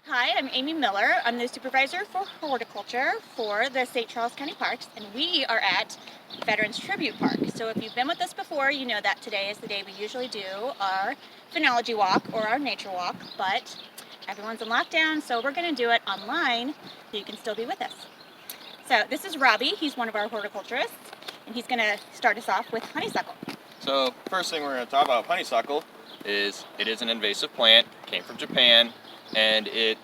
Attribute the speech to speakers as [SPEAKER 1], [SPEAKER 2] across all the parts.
[SPEAKER 1] Hi, I'm Amy Miller. I'm the supervisor for horticulture for the St. Charles County Parks, and we are at Veterans Tribute Park. So if you've been with us before, you know that today is the day we usually do our phenology walk or our nature walk, but everyone's in lockdown, so we're going to do it online so you can still be with us. So this is Robby. He's one of our horticulturists, and he's going to start us off with honeysuckle.
[SPEAKER 2] So first thing we're going to talk about honeysuckle is it is an invasive plant, came from Japan, and it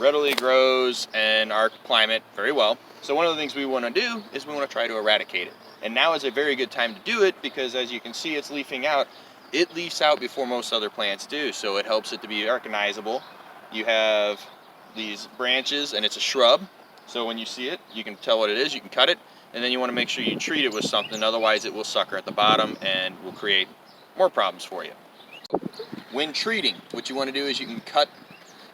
[SPEAKER 2] readily grows in our climate very well. So one of the things we want to do is we want to try to eradicate it. And now is a very good time to do it because as you can see it's leafing out. It leaves out before most other plants do, so it helps it to be recognizable. You have these branches and it's a shrub, so when you see it you can tell what it is, you can cut it, and then you want to make sure you treat it with something, otherwise it will sucker at the bottom and will create more problems for you. When treating, what you want to do is you can cut,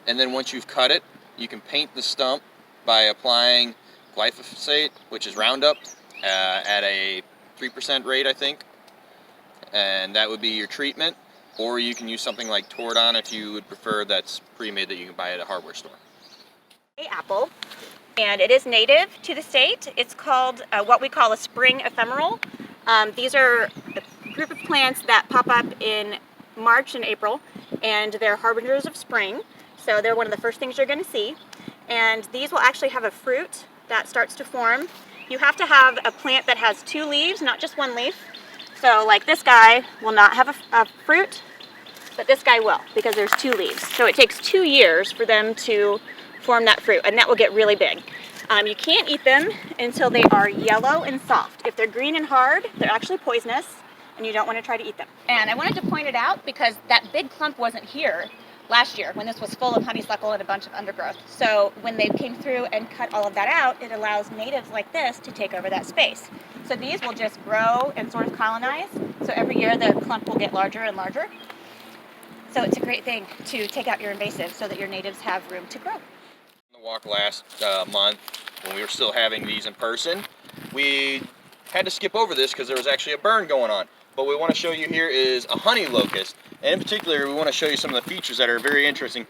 [SPEAKER 2] and then once you've cut it, you can paint the stump by applying glyphosate, which is Roundup, at a 3% rate, I think. And that would be your treatment. Or you can use something like Tordon if you would prefer, that's pre-made that you can buy at a hardware store.
[SPEAKER 1] Apple, and it is native to the state. It's called what we call a spring ephemeral. These are a group of plants that pop up in March and April, and they're harbingers of spring. So they're one of the first things you're going to see. And these will actually have a fruit that starts to form. You have to have a plant that has two leaves, not just one leaf. So like this guy will not have a fruit, but this guy will because there's two leaves. So it takes 2 years for them to form that fruit, and that will get really big. You can't eat them until they are yellow and soft. If they're green and hard, they're actually poisonous, and you don't want to try to eat them. And I wanted to point it out because that big clump wasn't here last year when this was full of honeysuckle and a bunch of undergrowth. So when they came through and cut all of that out, it allows natives like this to take over that space. So these will just grow and sort of colonize. So every year the clump will get larger and larger. So it's a great thing to take out your invasives so that your natives have room to grow.
[SPEAKER 2] The walk last month, when we were still having these in person, we had to skip over this because there was actually a burn going on. What we want to show you here is a honey locust, and in particular we want to show you some of the features that are very interesting.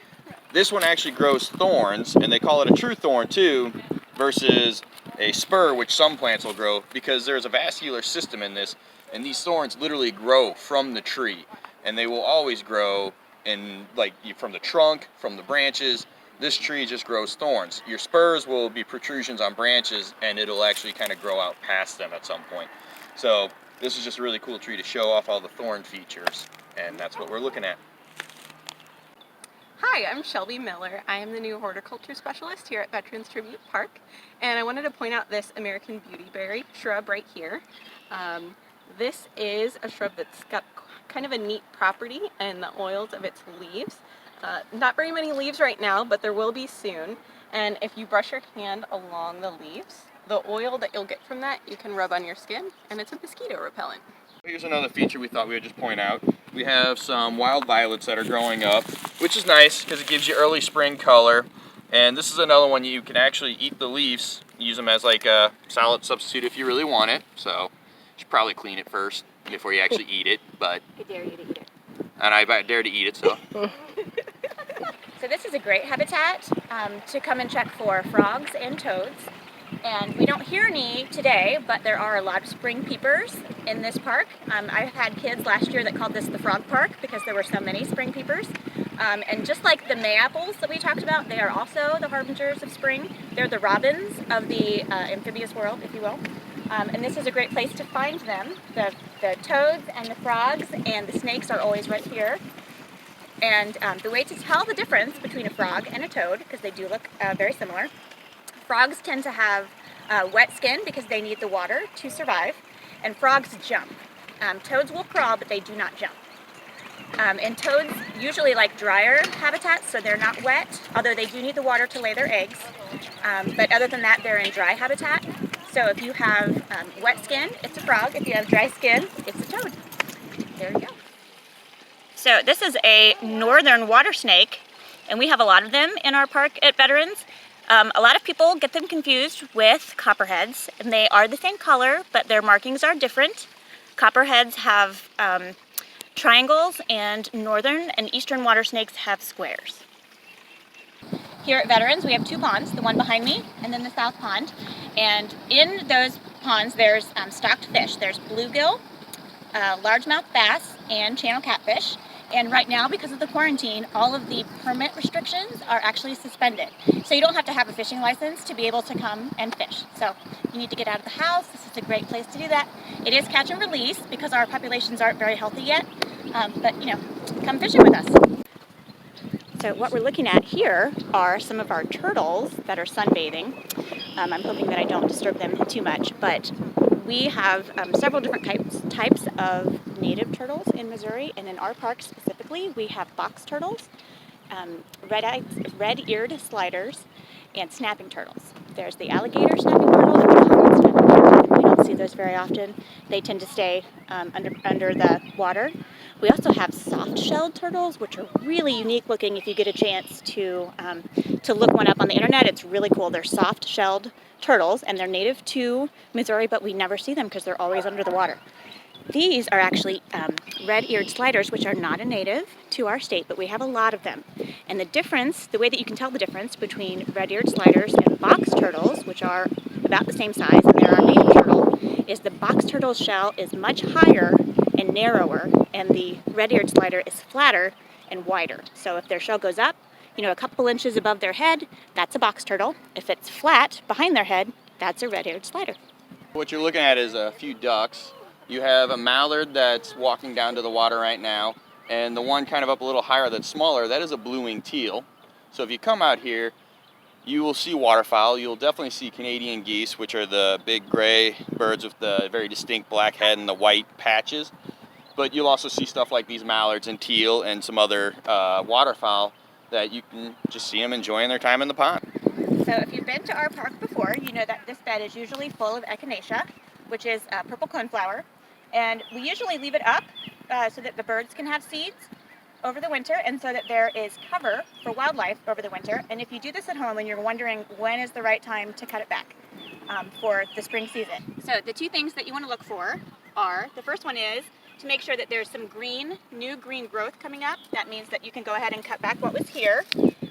[SPEAKER 2] This one actually grows thorns, and they call it a true thorn too, versus a spur, which some plants will grow, because there's a vascular system in this, and these thorns literally grow from the tree, and they will always grow in, like, from the trunk, from the branches. This tree just grows thorns. Your spurs will be protrusions on branches, and it'll actually kind of grow out past them at some point. So this is just a really cool tree to show off all the thorn features, and that's what we're looking at.
[SPEAKER 3] Hi, I'm Shelby Miller. I am the new horticulture specialist here at Veterans Tribute Park, and I wanted to point out this American Beautyberry shrub right here. This is a shrub that's got kind of a neat property in the oils of its leaves. Not very many leaves right now, but there will be soon. And if you brush your hand along the leaves, the oil that you'll get from that you can rub on your skin, and it's a mosquito repellent.
[SPEAKER 2] Here's another feature we thought we would just point out. We have some wild violets that are growing up, which is nice because it gives you early spring color. And this is another one you can actually eat the leaves, use them as like a salad substitute if you really want it. So you should probably clean it first before you actually eat it. But
[SPEAKER 1] I dare you to eat it.
[SPEAKER 2] And I dare to eat it, so.
[SPEAKER 1] So this is a great habitat to come and check for frogs and toads. And we don't hear any today, but there are a lot of spring peepers in this park. I had kids last year that called this the frog park because there were so many spring peepers. And just like the May-apples that we talked about, they are also the harbingers of spring. They're the robins of the amphibious world, if you will. And this is a great place to find them. The toads and the frogs and the snakes are always right here. And the way to tell the difference between a frog and a toad, because they do look very similar, frogs tend to have wet skin because they need the water to survive, and frogs jump. Toads will crawl, but they do not jump. And toads usually like drier habitats, so they're not wet, although they do need the water to lay their eggs. But other than that, they're in dry habitat. So if you have wet skin, it's a frog. If you have dry skin, it's a toad. There you go. So this is a northern water snake, and we have a lot of them in our park at Veterans. A lot of people get them confused with copperheads, and they are the same color, but their markings are different. Copperheads have triangles, and northern and eastern water snakes have squares. Here at Veterans, we have 2 ponds, the one behind me and then the south pond. And in those ponds, there's stocked fish. There's bluegill, largemouth bass, and channel catfish. And right now, because of the quarantine, all of the permit restrictions are actually suspended. So you don't have to have a fishing license to be able to come and fish. So you need to get out of the house. This is a great place to do that. It is catch and release because our populations aren't very healthy yet. But you know, come fishing with us. So what we're looking at here are some of our turtles that are sunbathing. I'm hoping that I don't disturb them too much, but we have several different types of native turtles in Missouri, and in our park specifically, we have box turtles, red-eared sliders, and snapping turtles. There's the alligator snapping turtle and the common snapping turtle. We don't see those very often. They tend to stay under the water. We also have soft-shelled turtles, which are really unique looking. If you get a chance to look one up on the internet, it's really cool. They're soft-shelled turtles, and they're native to Missouri, but we never see them because they're always under the water. These are actually red-eared sliders, which are not a native to our state, but we have a lot of them. And the difference, the way that you can tell the difference between red-eared sliders and box turtles, which are about the same size, and they're our native turtle, is the box turtle's shell is much higher and narrower, and the red-eared slider is flatter and wider. So if their shell goes up, you know, a couple inches above their head, that's a box turtle. If it's flat behind their head, that's a red-eared slider.
[SPEAKER 2] What you're looking at is a few ducks. You have a mallard that's walking down to the water right now, and the one kind of up a little higher that's smaller, that is a blue-winged teal. So if you come out here, you will see waterfowl. You'll definitely see Canadian geese, which are the big gray birds with the very distinct black head and the white patches. But you'll also see stuff like these mallards and teal and some other waterfowl that you can just see them enjoying their time in the pond.
[SPEAKER 1] So if you've been to our park before, you know that this bed is usually full of echinacea, which is a purple coneflower. And we usually leave it up so that the birds can have seeds over the winter, and so that there is cover for wildlife over the winter. And if you do this at home and you're wondering when is the right time to cut it back for the spring season. So the 2 things that you want to look for are, the first one is to make sure that there's some new green growth coming up. That means that you can go ahead and cut back what was here,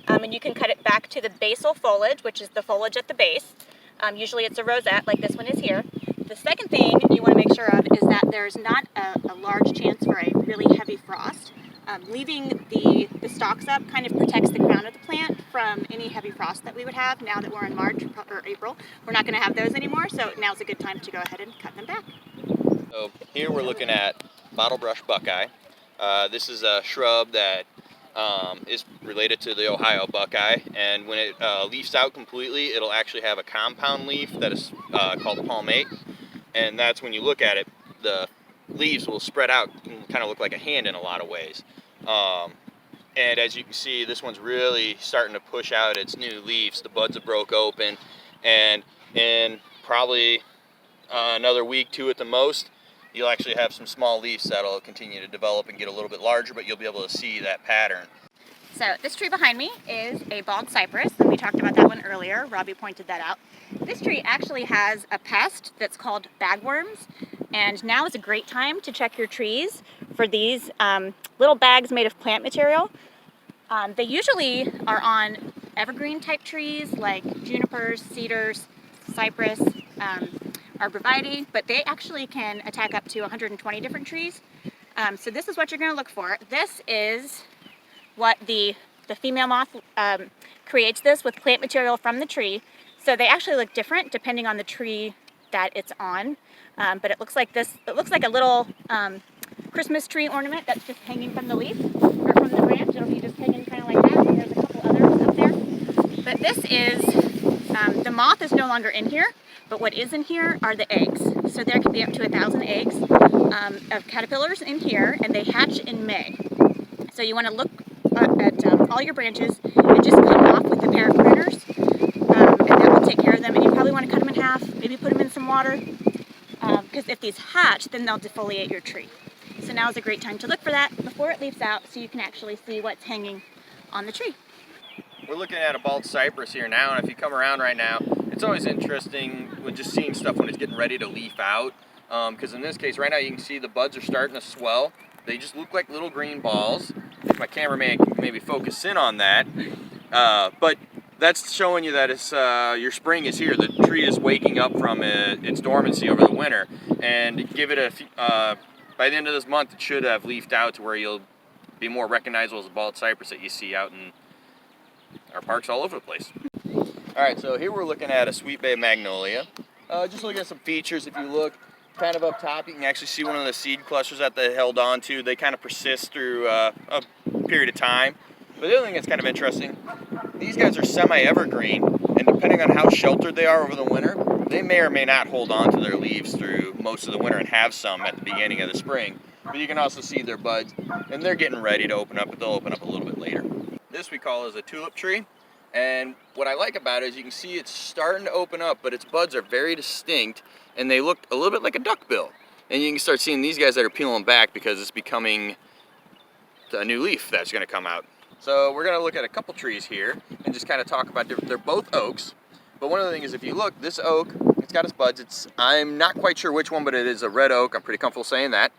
[SPEAKER 1] and you can cut it back to the basal foliage, which is the foliage at the base. Usually it's a rosette like this one is here. The second thing you want to make sure of is that there's not a large chance for a really heavy frost. Leaving the stalks up kind of protects the crown of the plant from any heavy frost that we would have. Now that we're in March or April, we're not going to have those anymore, so now's a good time to go ahead and cut them back.
[SPEAKER 2] So here we're looking at bottlebrush buckeye. This is a shrub that is related to the Ohio buckeye, and when it leaves out completely, it'll actually have a compound leaf that is called palmate, and that's when you look at it, the leaves will spread out and kind of look like a hand in a lot of ways. And as you can see, this one's really starting to push out its new leaves. The buds have broke open, and in probably another week, 2 at the most, you'll actually have some small leaves that'll continue to develop and get a little bit larger, but you'll be able to see that pattern.
[SPEAKER 1] So this tree behind me is a bald cypress, and we talked about that one earlier. Robby pointed that out. This tree actually has a pest that's called bagworms, and now is a great time to check your trees for these little bags made of plant material. They usually are on evergreen type trees like junipers, cedars, cypress, arborvitae, but they actually can attack up to 120 different trees. So this is what you're going to look for. This is what the female moth creates this with plant material from the tree. So they actually look different depending on the tree that it's on. But it looks like this. It looks like a little Christmas tree ornament that's just hanging from the leaf or from the branch. It'll be just hanging kind of like that. And there's a couple others up there. But this is the moth is no longer in here. But what is in here are the eggs. So there can be up to 1,000 eggs of caterpillars in here, and they hatch in May. So you want to look at all your branches and just cut them off with a pair of pruners, and that will take care of them. And you probably want to cut them in half, maybe put them in some water, because if these hatch, then they'll defoliate your tree. So now is a great time to look for that before it leaves out, so you can actually see what's hanging on the tree.
[SPEAKER 2] We're looking at a bald cypress here now, and if you come around right now, it's always interesting with just seeing stuff when it's getting ready to leaf out, because in this case right now you can see the buds are starting to swell. They just look like little green balls. If my cameraman can maybe focus in on that. But that's showing you that it's your spring is here. The tree is waking up from its dormancy over the winter, and give it by the end of this month, it should have leafed out to where you'll be more recognizable as a bald cypress that you see out in our parks all over the place. All right, so here we're looking at a Sweetbay Magnolia. Just looking at some features. If you look kind of up top, you can actually see one of the seed clusters that they held on to. They kind of persist through a period of time. But the other thing that's kind of interesting, these guys are semi-evergreen, and depending on how sheltered they are over the winter, they may or may not hold on to their leaves through most of the winter and have some at the beginning of the spring. But you can also see their buds, and they're getting ready to open up, but they'll open up a little bit later. This we call is a tulip tree, and what I like about it is you can see it's starting to open up, but its buds are very distinct, and they look a little bit like a duckbill. And you can start seeing these guys that are peeling back because it's becoming a new leaf that's going to come out. So we're going to look at a couple trees here and just kind of talk about, they're both oaks. But one of the things is, if you look, this oak, it's got its buds. I'm not quite sure which one, but it is a red oak. I'm pretty comfortable saying that.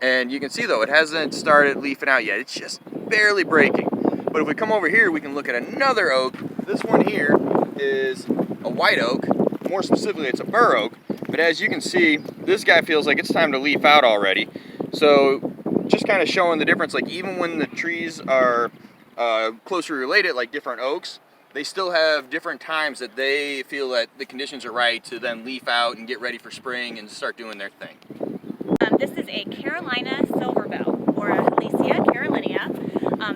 [SPEAKER 2] And you can see though, it hasn't started leafing out yet. It's just barely breaking. But if we come over here, we can look at another oak. This one here is a white oak. More specifically, it's a bur oak. But as you can see, this guy feels like it's time to leaf out already. So just kind of showing the difference, like even when the trees are closely related, like different oaks, they still have different times that they feel that the conditions are right to then leaf out and get ready for spring and start doing their thing.
[SPEAKER 1] This is a Carolina silverbell, or a Halesia carolinea.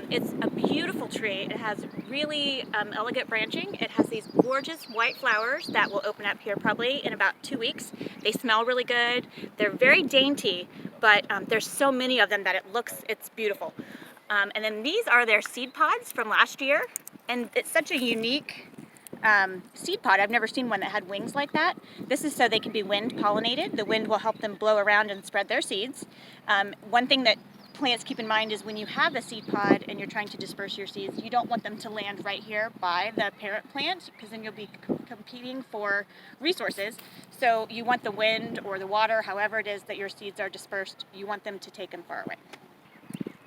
[SPEAKER 1] It's a beautiful tree. It has really elegant branching. It has these gorgeous white flowers that will open up here probably in about 2 weeks. They smell really good. They're very dainty, but there's so many of them that it's beautiful. And then these are their seed pods from last year, and it's such a unique seed pod. I've never seen one that had wings like that. This is so they can be wind pollinated. The wind will help them blow around and spread their seeds. One thing that plants keep in mind is when you have a seed pod and you're trying to disperse your seeds, you don't want them to land right here by the parent plant, because then you'll be competing for resources. So you want the wind or the water, however it is that your seeds are dispersed, you want them to take them far away.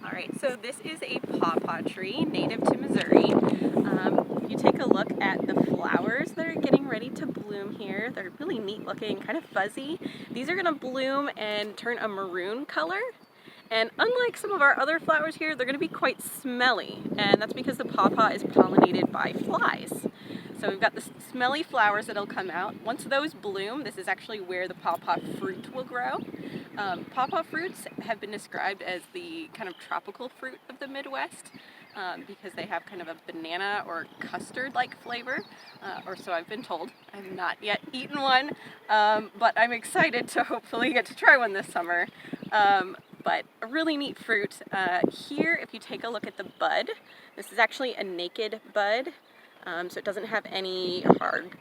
[SPEAKER 3] All right, so this is a pawpaw tree native to Missouri. If you take a look at the flowers that are getting ready to bloom here, they're really neat looking, kind of fuzzy. These are going to bloom and turn a maroon color. And unlike some of our other flowers here, they're going to be quite smelly, and that's because the pawpaw is pollinated by flies. So we've got the smelly flowers that'll come out. Once those bloom, this is actually where the pawpaw fruit will grow. Pawpaw fruits have been described as the kind of tropical fruit of the Midwest because they have kind of a banana or custard-like flavor, or so I've been told. I've not yet eaten one, but I'm excited to hopefully get to try one this summer. But a really neat fruit. Here, if you take a look at the bud, this is actually a naked bud, so it doesn't have any hard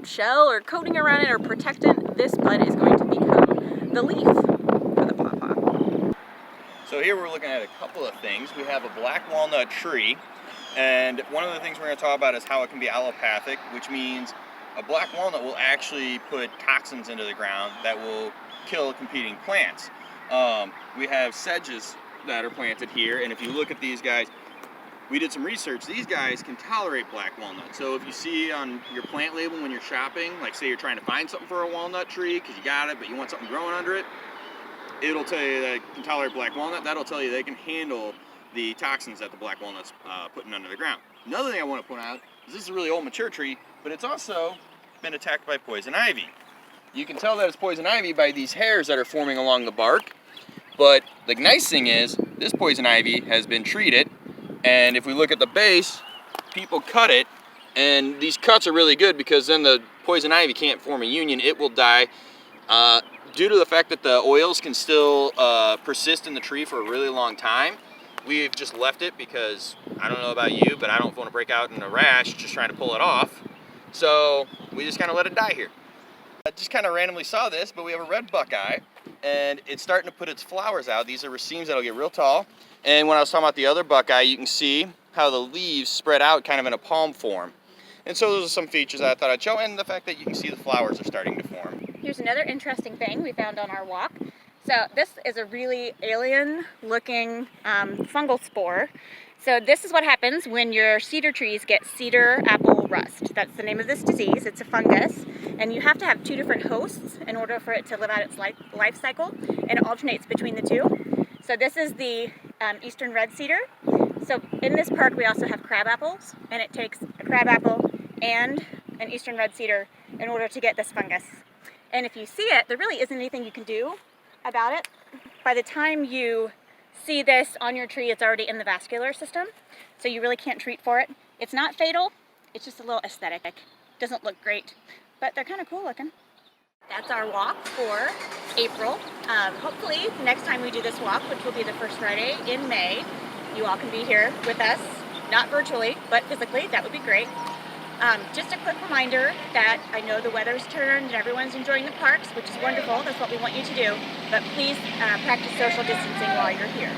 [SPEAKER 3] shell or coating around it or protectant. This bud is going to become the leaf for the pawpaw.
[SPEAKER 2] So here we're looking at a couple of things. We have a black walnut tree, and one of the things we're going to talk about is how it can be allopathic, which means a black walnut will actually put toxins into the ground that will kill competing plants. We have sedges that are planted here, and if you look at these guys, we did some research. These guys can tolerate black walnut. So if you see on your plant label when you're shopping, like say you're trying to find something for a walnut tree because you got it, but you want something growing under it, it'll tell you that it can tolerate black walnut. That'll tell you they can handle the toxins that the black walnut's putting under the ground. Another thing I want to point out is this is a really old mature tree, but it's also been attacked by poison ivy. You can tell that it's poison ivy by these hairs that are forming along the bark. But the nice thing is, this poison ivy has been treated, and if we look at the base, people cut it, and these cuts are really good because then the poison ivy can't form a union. It will die due to the fact that the oils can still persist in the tree for a really long time. We've just left it because, I don't know about you, but I don't want to break out in a rash just trying to pull it off. So we just kind of let it die here. I just kind of randomly saw this, but we have a red Buckeye, and it's starting to put its flowers out. These are racemes that'll get real tall. And when I was talking about the other Buckeye, you can see how the leaves spread out kind of in a palm form. And so those are some features that I thought I'd show, and the fact that you can see the flowers are starting to form.
[SPEAKER 1] Here's another interesting thing we found on our walk. So this is a really alien looking fungal spore. So this is what happens when your cedar trees get cedar apple rust. That's the name of this disease. It's a fungus, and you have to have 2 different hosts in order for it to live out its life cycle, and it alternates between the 2. So this is the eastern red cedar. So in this park we also have crab apples, and it takes a crab apple and an eastern red cedar in order to get this fungus. And if you see it, there really isn't anything you can do about it. By the time you see this on your tree, it's already in the vascular system, so you really can't treat for it. It's not fatal, it's just a little aesthetic. Doesn't look great, but they're kind of cool looking. That's our walk for April. Hopefully next time we do this walk, which will be the first Friday in May, you all can be here with us, not virtually, but physically. That would be great. Just a quick reminder that I know the weather's turned and everyone's enjoying the parks, which is wonderful. That's what we want you to do. But please practice social distancing while you're here.